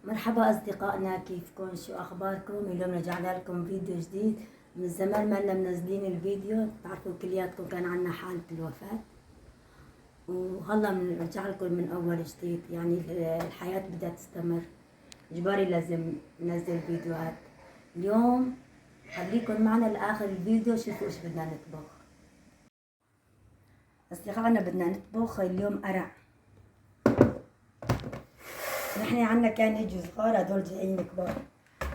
مرحبا أصدقائنا، كيفكم؟ شو أخباركم؟ اليوم رجعنا لكم فيديو جديد. من زمان ما لنا منزلين الفيديو، تعرفوا كلياتكم كان عنا حالة الوفاة، وهلا بنرجع لكم من أول جديد. يعني الحياة بدها تستمر، إجباري لازم ننزل فيديوهات. اليوم خليكم معنا لآخر الفيديو، شوفوا إيش بدنا نطبخ. أصدقائنا بدنا نطبخ اليوم قرع. نحن عنا كان يجوا صغار، هدول جايين كبار.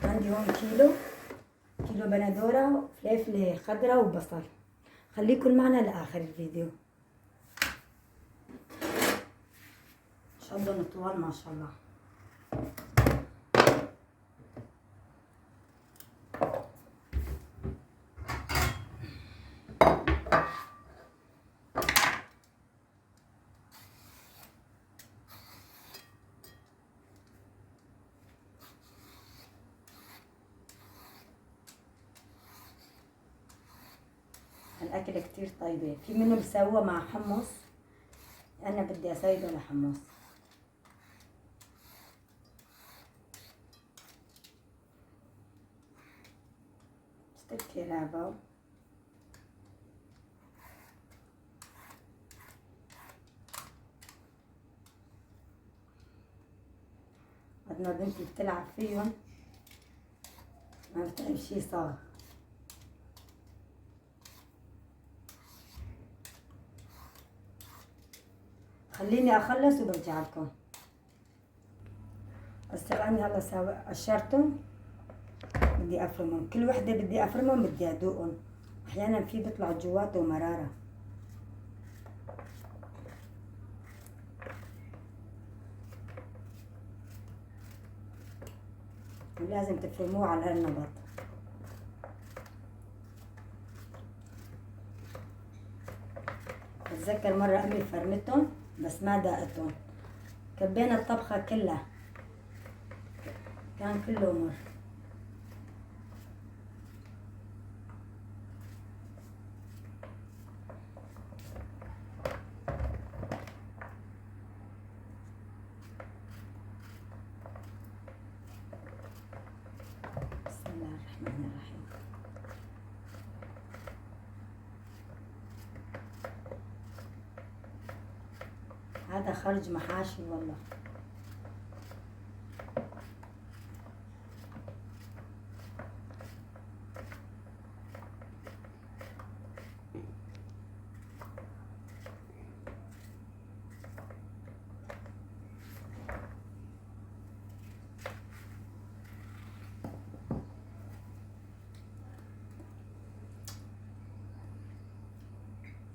عندي هون كيلو بندورة، فلفلة خضراء وبصل. خليكن معنا لآخر الفيديو. إن شاء الله طوال ما شاء الله. الأكل كتير طيبة، في منه بسوى مع حمص، أنا بدي أسوي بلا حمص. اشتركي لعبة قد ما بنتي بتلعب فيهم ما بتعرف شي صار. خليني أخلص وبرجع لكم. أصدقائي هلا قشرتهم، بدي أفرمهم. كل وحدة بدي أفرمهم، بدي أدوقهم. أحيانا في بيطلع جواته مرارة، ولازم تفرموه على هالنبط. بتذكر مرة أمي فرمتهم بس ما دقتهم، كبينا الطبخة كلها، كان كله مر. بسم الله الرحمن الرحيم. هذا خرج محاشي والله.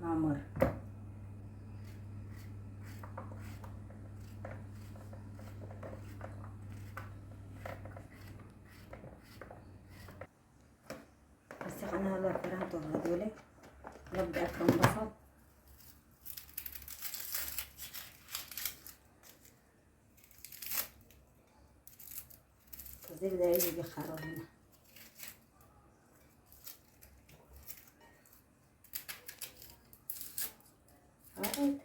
مر. بس انا هلا فرمتهم هذول، هلا بدي افرم بصل. كثير دقيق بيخرب هنا. هاي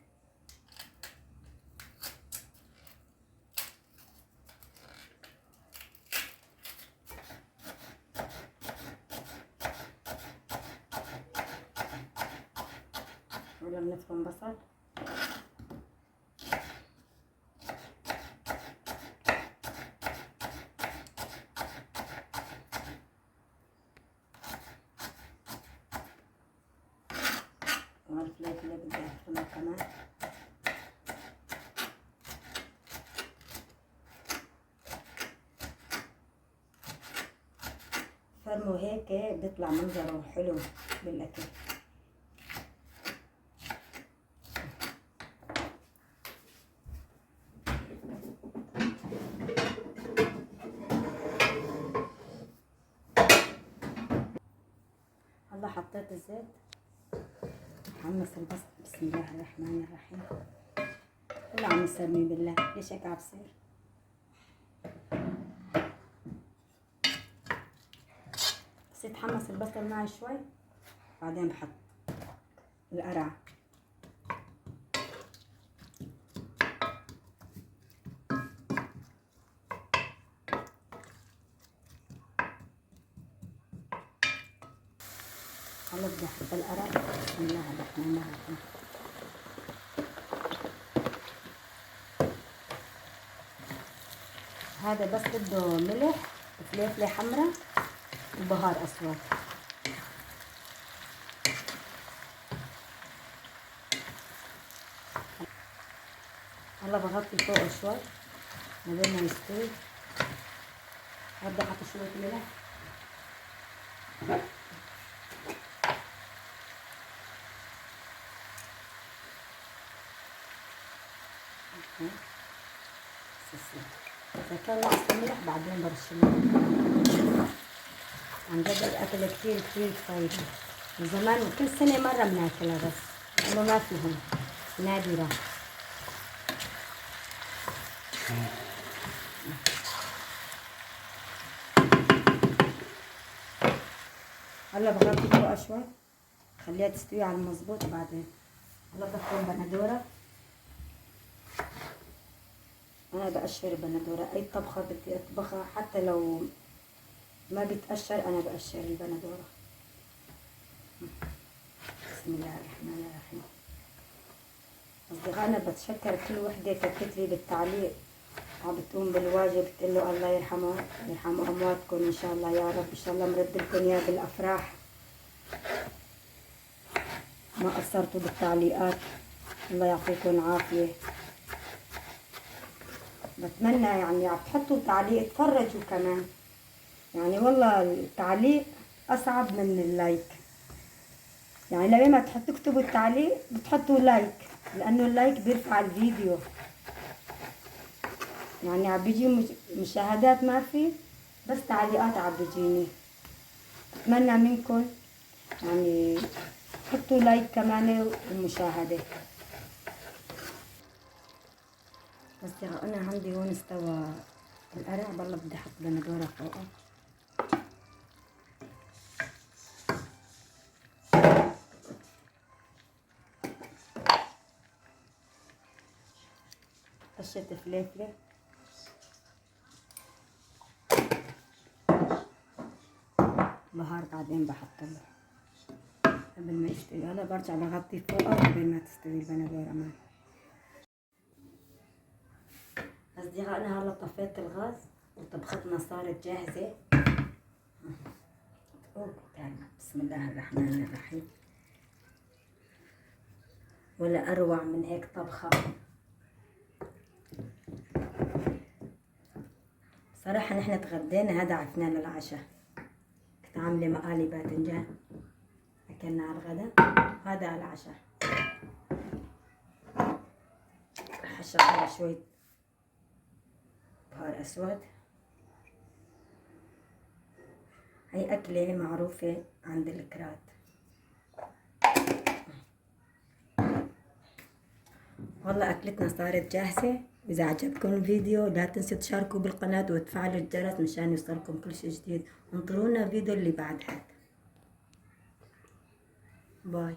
ولا بنفرم بصل. والفلفل بدي افرمه كمان. فرمه هيك بيطلع منظره حلو بالاكل. هلا حطيت الزيت، حمص البصل. بسم الله الرحمن الرحيم. هلا عم نسمي بالله، ليش هيك عم بصير؟ بس يتحمص البصل معي شوي بعدين بحط القرع. هلا بدي احط القرع. بسم الله الرحمن الرحيم. هذا بس بده ملح وفلفله حمراء وبهار اسود. هلا بغطي فوقه شوي لبين ما يستوي. بدي احط شويه ملح. إذا كان ناقص الملح بعدين برش الملح. عن جد الأكل كتير كتير فايدة. من زمان وكل سنة مرة بناكلها بس لأنه ما فيهم، نادرة. هلا بغطي فوقها شوي خليها تستوي على المظبوط. بعدين هلا بحط بندورة. أنا بقشر البندورة. أي طبخة بدي أطبخها حتى لو ما بتقشر أنا بقشر البندورة. بسم الله الرحمن الرحيم. أصدقائنا بتشكر كل وحدة كتبت لي بالتعليق عم بتقوم بالواجب، بتقول له الله يرحمه يرحم أمواتكم إن شاء الله يا رب. إن شاء الله مرد لكم إياه بالأفراح. ما قصرتوا بالتعليقات، الله يعطيكم العافية. بتمنى يعني عم تحطوا تعليق تفرجوا كمان. يعني والله التعليق أصعب من اللايك. يعني لما ما تكتبوا التعليق بتحطوا لايك، لأنه اللايك بيرفع الفيديو. يعني عم بيجي مشاهدات ما في، بس تعليقات عم بيجيني. بتمنى منكم يعني حطوا لايك كمان ومشاهدة. بس أنا عندي هون استوى القرع. والله بدي أحط بندورة فوقه. قشة فلفلة. بهار بعدين بحط له قبل ما يستوي. هلا برجع بغطي فوقه قبل ما تستوي البندورة معي. أصدقائنا هلا طفيت الغاز وطبختنا صارت جاهزة. بسم الله الرحمن الرحيم. ولا أروع من هيك طبخة. صراحة نحن تغدينا، هذا عفنا للعشاء. كنت عاملة مقالي باذنجان أكلنا على الغداء، هذا على العشاء. رح أشغل شوية بهار أسود. هي أكلة معروفة عند الكراد. والله أكلتنا صارت جاهزة. وإذا عجبكم الفيديو لا تنسوا تشاركوا بالقناة وتفعلوا الجرس مشان يوصلكم كل شي جديد. انطرونا الفيديو اللي بعد هذا. باي.